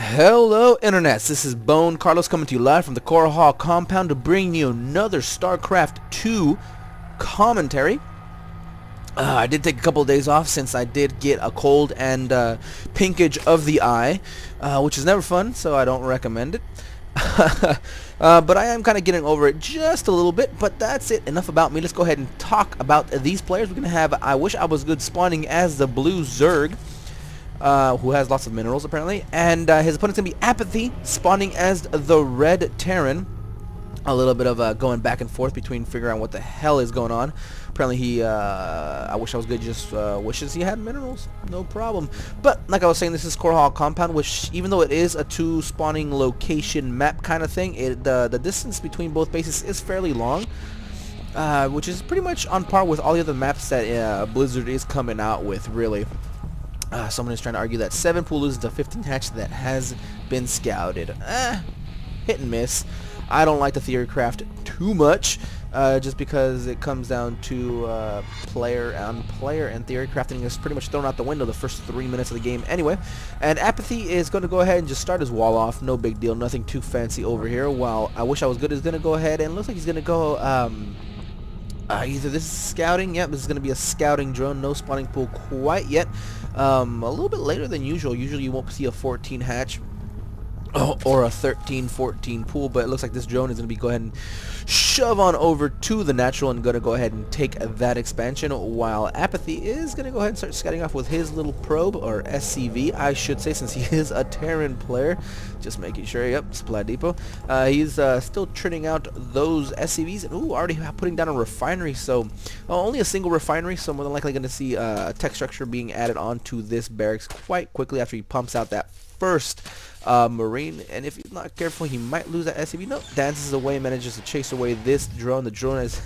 Hello internets, this is BoneCarlos coming to you live from the Coral Hall compound to bring you another StarCraft 2 commentary. I did take a couple of days off since I did get a cold and pinkage of the eye, which is never fun, so I don't recommend it. But I am kind of getting over it just a little bit, but that's it. Enough about me. Let's go ahead and talk about these players. We're going to have iWISHiWASGUD spawning as the blue Zerg. Who has lots of minerals apparently, and his opponent's gonna be Apathy spawning as the red Terran. A little bit of going back and forth between figuring out what the hell is going on. Apparently he, iWISHiWASGUD just wishes he had minerals. No problem. But like I was saying, this is Coral Hall compound, which even though it is a two spawning location map kind of thing, the distance between both bases is fairly long. Which is pretty much on par with all the other maps that Blizzard is coming out with, really. Someone is trying to argue that 7 pool loses to 15 hatch that has been scouted. Hit and miss. I don't like the theory craft too much, just because it comes down to player on player, and theory crafting is pretty much thrown out the window the first 3 minutes of the game anyway. And Apathy is going to go ahead and just start his wall off. No big deal, nothing too fancy over here. While iWISHiWASGUD is going to go ahead and looks like he's going to go either this is scouting. Yep, this is going to be a scouting drone. No spawning pool quite yet. A little bit later than usual. Usually you won't see a 14 hatch or a 13-14 pool, but it looks like this drone is going to be go ahead and shove on over to the natural and going to go ahead and take that expansion, while Apathy is going to go ahead and start scouting off with his little probe, or SCV I should say, since he is a Terran player. Just making sure. Yep, supply depot. He's still churning out those SCVs, and already putting down a refinery. So only a single refinery, so more than likely going to see a tech structure being added onto this barracks quite quickly after he pumps out that first Marine. And if he's not careful, he might lose that SCV. Nope, dances away, manages to chase away this drone. The drone is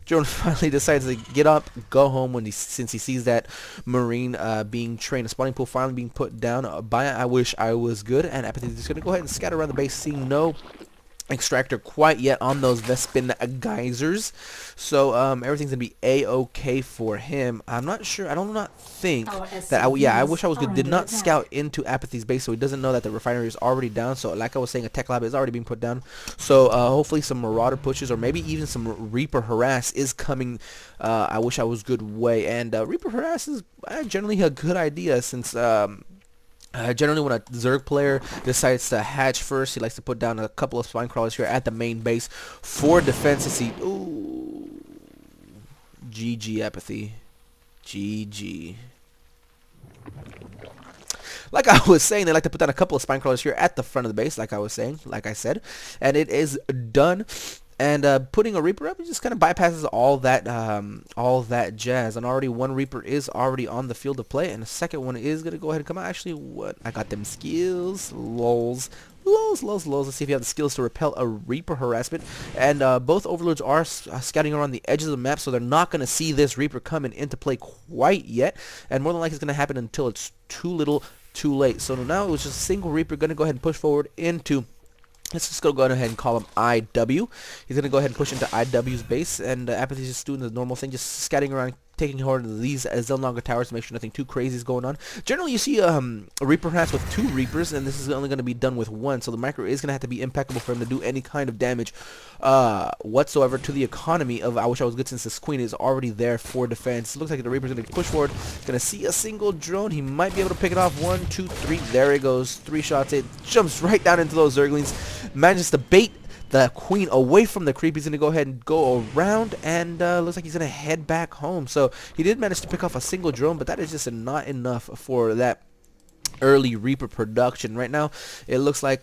drone finally decides to get up, go home since he sees that Marine being trained. A spawning pool finally being put down by iWISHiWASGUD, and Apathy is just gonna go ahead and scatter around the base, seeing no extractor quite yet on those Vespin geysers. So everything's gonna be a-okay for him. I'm not sure. I don't not think that iWISHiWASGUD did not scout into Apathy's base, so he doesn't know that the refinery is already down. So like I was saying, a tech lab is already being put down. So hopefully some Marauder pushes, or maybe even some Reaper harass is coming iWISHiWASGUD way. And Reaper harass is generally a good idea, since generally when a Zerg player decides to hatch first, he likes to put down a couple of spine crawlers here at the main base for defense to see. Ooh, GG Apathy, GG. Like I was saying, they like to put down a couple of spine crawlers here at the front of the base, like I said, and it is done. And putting a Reaper up, it just kind of bypasses all that jazz. And already one Reaper is already on the field of play, and the second one is gonna go ahead and come out. Actually, what? I got them skills, lols. Let's see if you have the skills to repel a Reaper harassment. And both Overlords are scouting around the edges of the map, so they're not going to see this Reaper coming into play quite yet. And more than likely it's going to happen until it's too little too late. So now it was just a single Reaper going to go ahead and push forward into... Let's just go ahead and call him IW. He's going to go ahead and push into IW's base, and Apathy's just doing the normal thing, just scouting around, taking hold of these Zelnaga towers to make sure nothing too crazy is going on. Generally, you see a Reaper harass with 2 Reapers, and this is only going to be done with 1, so the micro is going to have to be impeccable for him to do any kind of damage whatsoever to the economy of iWISHiWASGUD, since this Queen is already there for defense. It looks like the Reaper's going to push forward, going to see a single drone. He might be able to pick it off. 1, 2, 3. There he goes. 3 shots. It jumps right down into those Zerglings. Manages to bait the Queen away from the creep. He's going to go ahead and go around, and looks like he's going to head back home. So he did manage to pick off a single drone, but that is just not enough for that early Reaper production. Right now it looks like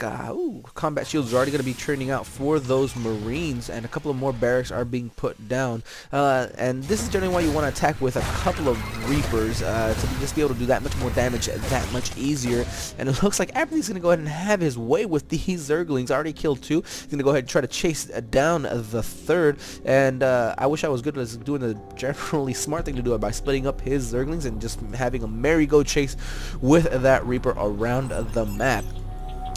combat shields are already going to be churning out for those Marines, and a couple of more barracks are being put down, and this is generally why you want to attack with a couple of Reapers to just be able to do that much more damage that much easier. And it looks like Apathy's going to go ahead and have his way with these Zerglings. Already killed 2. He's going to go ahead and try to chase down the 3rd, and iWISHiWASGUD was doing the generally smart thing to do it by splitting up his Zerglings and just having a merry-go chase with that Reaper around the map.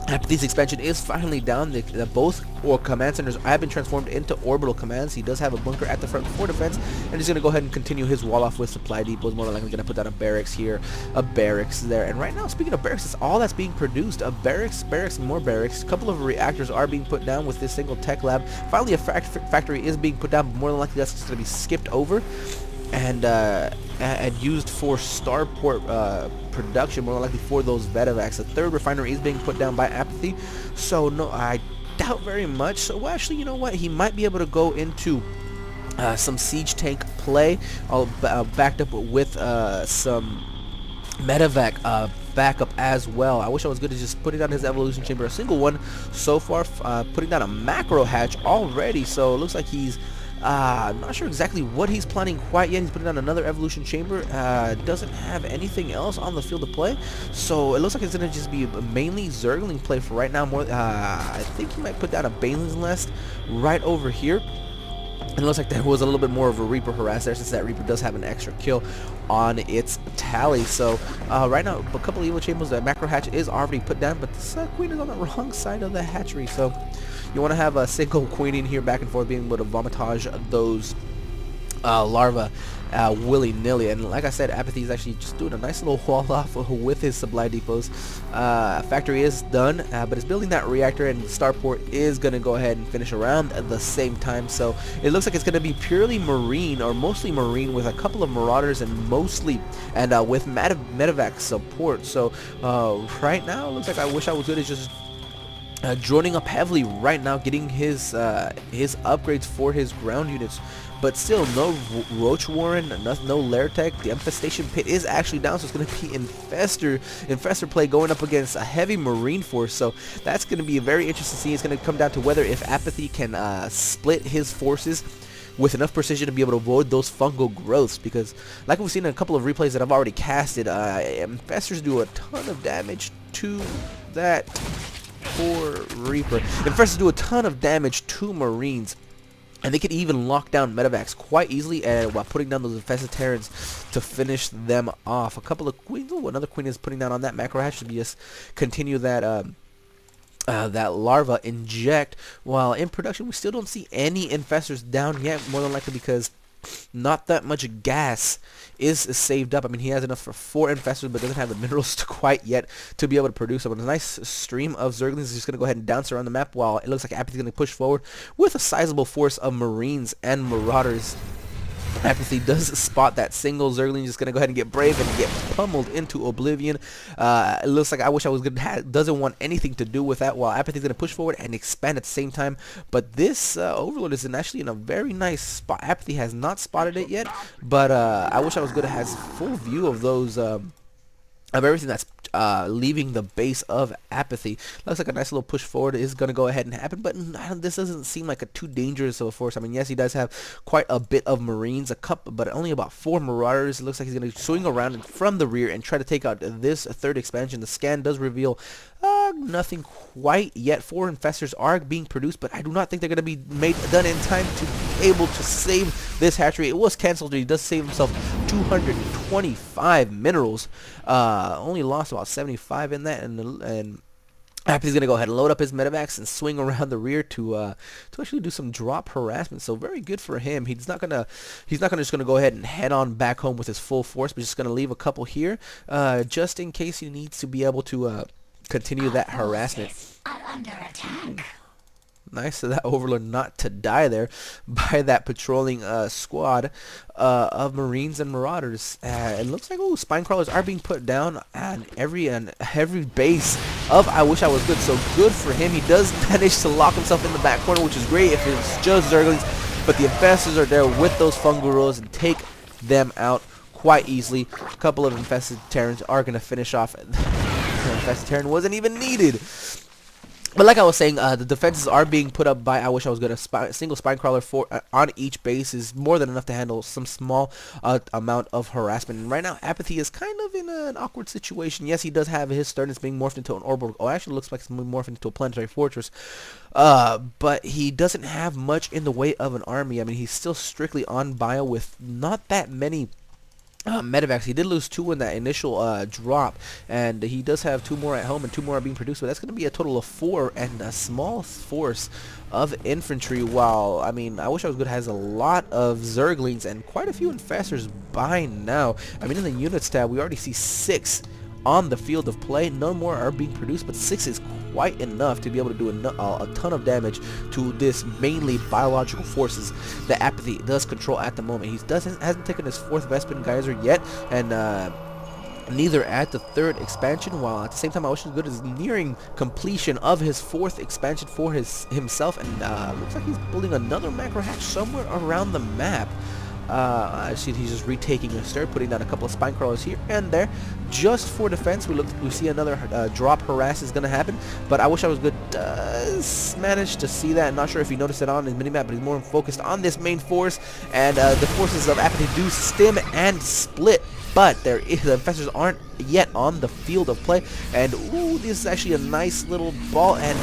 Apathy's expansion is finally down. Both command centers have been transformed into orbital commands. He does have a bunker at the front for defense, and he's going to go ahead and continue his wall off with supply depots. More than likely going to put down a barracks here, a barracks there. And right now, speaking of barracks, that's all that's being produced. A barracks, more barracks. A couple of reactors are being put down with this single tech lab. Finally, a factory is being put down, but more than likely that's going to be skipped over and used for starport production, more likely for those Vetavacs. A third refinery is being put down by Apathy, so no, I doubt very much. So well, actually, you know what, he might be able to go into some siege tank play, all backed up with some medevac backup as well. I wish I was good at just putting down his evolution chamber, a single one so far, putting down a macro hatch already, so it looks like he's I'm not sure exactly what he's planning quite yet. He's putting down another evolution chamber. Doesn't have anything else on the field of play, so it looks like it's going to just be mainly Zergling play for right now. I think he might put down a Bane's Nest right over here. And it looks like there was a little bit more of a Reaper harass there, since that Reaper does have an extra kill on its tally. So right now, a couple of Evo Chambers, the macro hatch is already put down, but this Queen is on the wrong side of the hatchery. So you want to have a single Queen in here back and forth, being able to vomitage those larvae willy-nilly. And like I said, Apathy is actually just doing a nice little wall off with his supply depots. Factory is done, but it's building that reactor, and Starport is going to go ahead and finish around at the same time. So it looks like it's going to be purely marine, or mostly marine, with a couple of marauders and mostly with medevac support. So right now it looks like I wish I was good at just droning up heavily right now, getting his upgrades for his ground units, but still no Roach Warren, no Lair Tech. The Infestation Pit is actually down, so it's going to be Infestor play going up against a heavy Marine force. So that's going to be very interesting to see. It's going to come down to whether if Apathy can split his forces with enough precision to be able to avoid those fungal growths, because like we've seen in a couple of replays that I've already casted, Infestors do a ton of damage to that poor Reaper. Infestors do a ton of damage to Marines, and they can even lock down medevacs quite easily, and while putting down those infested Terrans to finish them off. A couple of Queens. Oh, another Queen is putting down on that macro hatch to just continue that that larva inject. While in production, we still don't see any infestors down yet, more than likely because not that much gas is saved up. I mean, he has enough for 4 infestors, but doesn't have the minerals to quite yet to be able to produce them. But a nice stream of Zerglings is just going to go ahead and dance around the map, while it looks like Apathy is going to push forward with a sizable force of Marines and Marauders. Apathy does spot that single Zergling, just going to go ahead and get brave and get pummeled into oblivion. It looks like I wish I was good. Doesn't want anything to do with that, while Apathy is going to push forward and expand at the same time. But this Overlord is actually in a very nice spot. Apathy has not spotted it yet, but I wish I was good. It has full view of those of everything that's leaving the base of Apathy. Looks like a nice little push forward is going to go ahead and happen, but this doesn't seem like a too dangerous of a force. I mean, yes, he does have quite a bit of Marines, but only about 4 Marauders. It looks like he's going to swing around from the rear and try to take out this third expansion. The scan does reveal nothing quite yet. 4 infestors are being produced, but I do not think they're going to be done in time to be able to save this hatchery. It was canceled, but he does save himself 225 minerals. Only lost about 75 in that, and Apathy's gonna go ahead and load up his medevacs and swing around the rear to actually do some drop harassment. So very good for him. He's not just gonna go ahead and head on back home with his full force, but just gonna leave a couple here just in case he needs to be able to continue that harassment. Are under attack. Nice of that Overlord not to die there by that patrolling squad of Marines and Marauders. It looks like Spine Crawlers are being put down on every base of iWISHiWASGUD. So good for him. He does manage to lock himself in the back corner, which is great if it's just Zerglings. But the Infestors are there with those fungal rolls and take them out quite easily. A couple of infested Terrans are going to finish off. The infested Terran wasn't even needed. But like I was saying, the defenses are being put up by iWISHiWASGUD. A single Spine Crawler on each base is more than enough to handle some small amount of harassment. And right now, Apathy is kind of in an awkward situation. Yes, he does have his Sternus being morphed into an orbital. Oh, actually looks like it's morphed into a planetary fortress. But he doesn't have much in the way of an army. I mean, he's still strictly on bio with not that many medevacs. He did lose 2 in that initial drop, and he does have 2 more at home and 2 more are being produced, but that's going to be a total of 4 and a small force of infantry. While I mean, iWISHiWASGUD has a lot of Zerglings and quite a few infestors by now. I mean, in the units tab we already see 6 on the field of play. No more are being produced, but 6 is quite enough to be able to do a ton of damage to this mainly biological forces that Apathy does control at the moment. He hasn't taken his 4th Vespin Geyser yet, and neither at the 3rd expansion, while at the same time iWISHiWASGUD is nearing completion of his 4th expansion for himself, and looks like he's building another macro hatch somewhere around the map. I see he's just retaking a stir, putting down a couple of spine crawlers here and there just for defense. We see another drop harass is going to happen, but iWISHiWASGUD does manage to see that. Not sure if he noticed it on his minimap, but he's more focused on this main force, and the forces of Apathy do stem and split, but the infestors aren't yet on the field of play. And ooh, this is actually a nice little ball, and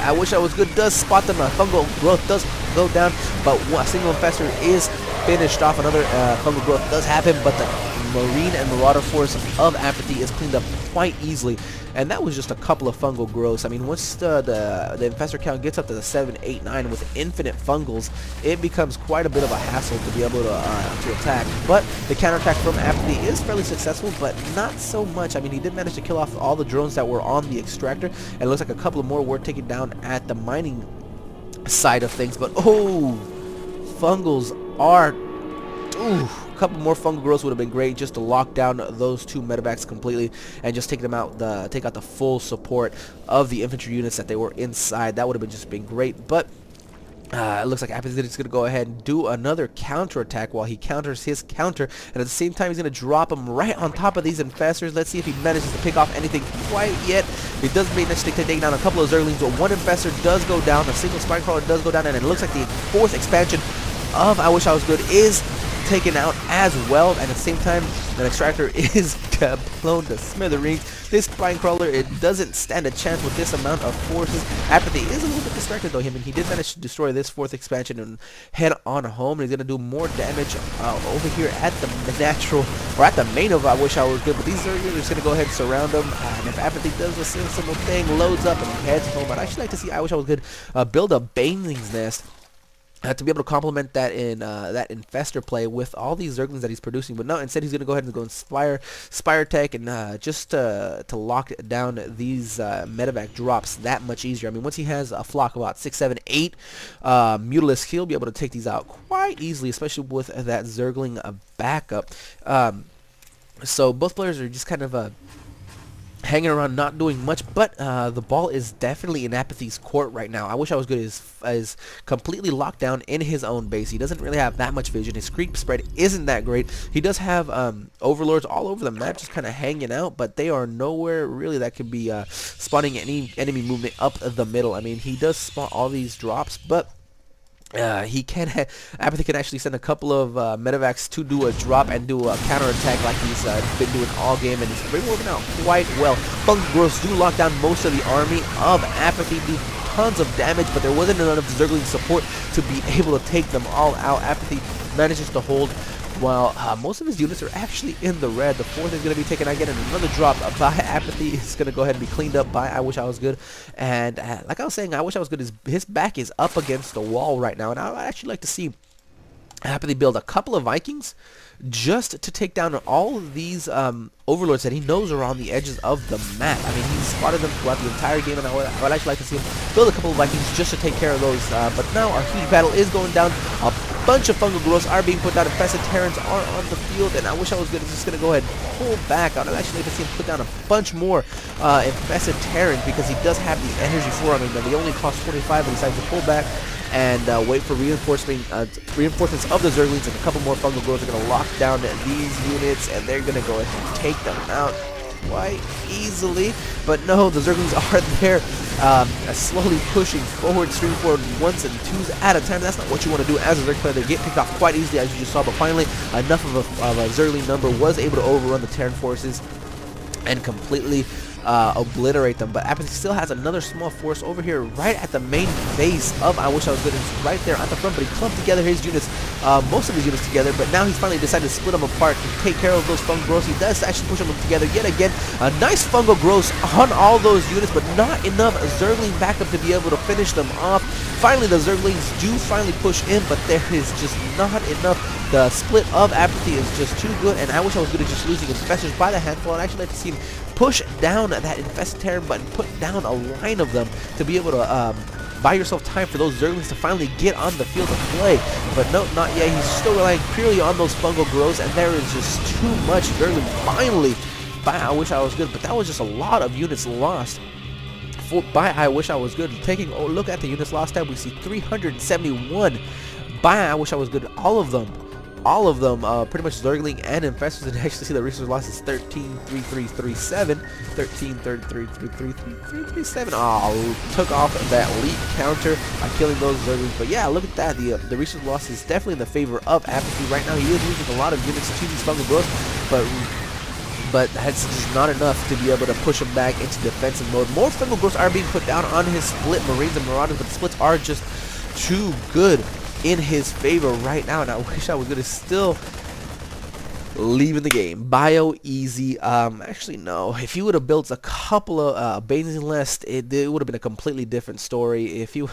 iWISHiWASGUD does spot them. Fungal growth does go down, but a single infestor is finished off. Another fungal growth does happen, but the Marine and Marauder force of Apathy is cleaned up quite easily, and that was just a couple of fungal growths. I mean, once the infestor count gets up to the 7, 8, 9 with infinite fungals, it becomes quite a bit of a hassle to be able to attack. But the counterattack from Apathy is fairly successful, but not so much. I mean, he did manage to kill off all the drones that were on the extractor, and it looks like a couple of more were taken down at the mining side of things. But oh, fungals are... Ooh, a couple more fungal growths would have been great just to lock down those 2 medevacs completely and just take out the full support of the infantry units that they were inside. That would have just been great. But it looks like Apathy is going to go ahead and do another counterattack while he counters his counter, and at the same time he's going to drop him right on top of these infestors. Let's see if he manages to pick off anything quite yet. He does manage to take down a couple of Zerglings, but 1 infestor does go down, a single spine crawler does go down, and it looks like the 4th expansion of iWISHiWASGUD is taken out as well, and at the same time the extractor is blown to smithereens. This spine crawler, it doesn't stand a chance with this amount of forces. Apathy is a little bit distracted though. He did manage to destroy this 4th expansion and head on home, and he's going to do more damage over here at the natural, or at the main of iWISHiWASGUD, but these are just going to go ahead and surround him, and if Apathy does a similar thing, loads up and heads home. I'd actually like to see iWISHiWASGUD build a Baneling's Nest to be able to complement that in that infestor play with all these Zerglings that he's producing. But no, instead he's going to go ahead and go and Spire Tech, and just to lock down these medevac drops that much easier. I mean, once he has a flock of about 6, 7, 8 Mutalisks, he'll be able to take these out quite easily, especially with that Zergling backup. So both players are just kind of hanging around, not doing much, but the ball is definitely in Apathy's court right now. iWISHiWASGUD is completely locked down in his own base. He doesn't really have that much vision. His creep spread isn't that great. He does have overlords all over the map just kind of hanging out, but they are nowhere really that could be spawning any enemy movement up the middle. I mean, he does spawn all these drops, but Apathy can actually send a couple of medevacs to do a drop and do a counterattack like he's been doing all game, and he's been working out quite well. Fungal growths do lock down most of the army of Apathy, do tons of damage, but there wasn't enough Zergling support to be able to take them all out. Apathy manages to hold, while most of his units are actually in the red. The 4th is going to be taken again, and another drop by Apathy is going to go ahead and be cleaned up by iWISHiWASGUD. And like I was saying, iWISHiWASGUD, his back is up against the wall right now, and I would actually like to see Apathy build a couple of Vikings just to take down all of these overlords that he knows are on the edges of the map. I mean, he's spotted them throughout the entire game, and I would actually like to see him build a couple of Vikings just to take care of those. But now a huge battle is going down. A bunch of fungal growths are being put down. Infested Terrans are on the field, and iWISHiWASGUD is just going to go ahead and pull back. I would actually like to see him put down a bunch more Infested Terrans, because he does have the energy for them, and they only cost 45, but he decides to pull back and wait for reinforcements of the Zerglings, and a couple more fungal growths are going to lock down these units, and they're going to go ahead and take them out quite easily. But no, the Zerglings are there, slowly pushing forward, streaming forward 1s and 2s at a time. That's not what you want to do as a Zerg player. They get picked off quite easily, as you just saw, but finally enough of a Zergling number was able to overrun the Terran forces and completely obliterate them. But Apathy still has another small force over here right at the main base of iWISHiWASGUD. It's right there at the front, but he clumped together his units most of his units together, but now he's finally decided to split them apart to take care of those fungal growths. He does actually push them together yet again. A nice fungal growth on all those units, but not enough Zergling backup to be able to finish them off. Finally, the Zerglings do finally push in, but there is just not enough. The split of apathy is just too good, and I wish I was good at just losing infestors by the handful. I'd actually like to see him push down that infested terror button, put down a line of them to be able to buy yourself time for those Zerglings to finally get on the field of play. But no, not yet. He's still relying purely on those fungal growths, and there is just too much Zergling finally. I wish I was good, but that was just a lot of units lost. By I wish I was good. Taking a look at the units lost tab, we see 371. By I wish I was good. All of them, pretty much Zergling and infestors. And actually see the resource loss is 133337, 13333337. Oh, took off that leap counter by killing those Zerglings. But yeah, look at that. The resource loss is definitely in the favor of apathy right now. He is losing a lot of units to these fungal growths, but that's just not enough to be able to push him back into defensive mode. More fungal growths are being put down on his split Marines and Marauders, but the splits are just too good in his favor right now, and I wish I was going to still leaving the game. Bio easy. Actually no. If he would have built a couple of Basing List, it would have been a completely different story. If you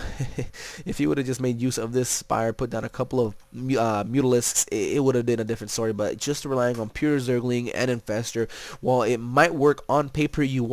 if you would have just made use of this Spire, put down a couple of Mutalisks, it would have been a different story. But just relying on pure Zergling and Infestor, while it might work on paper, you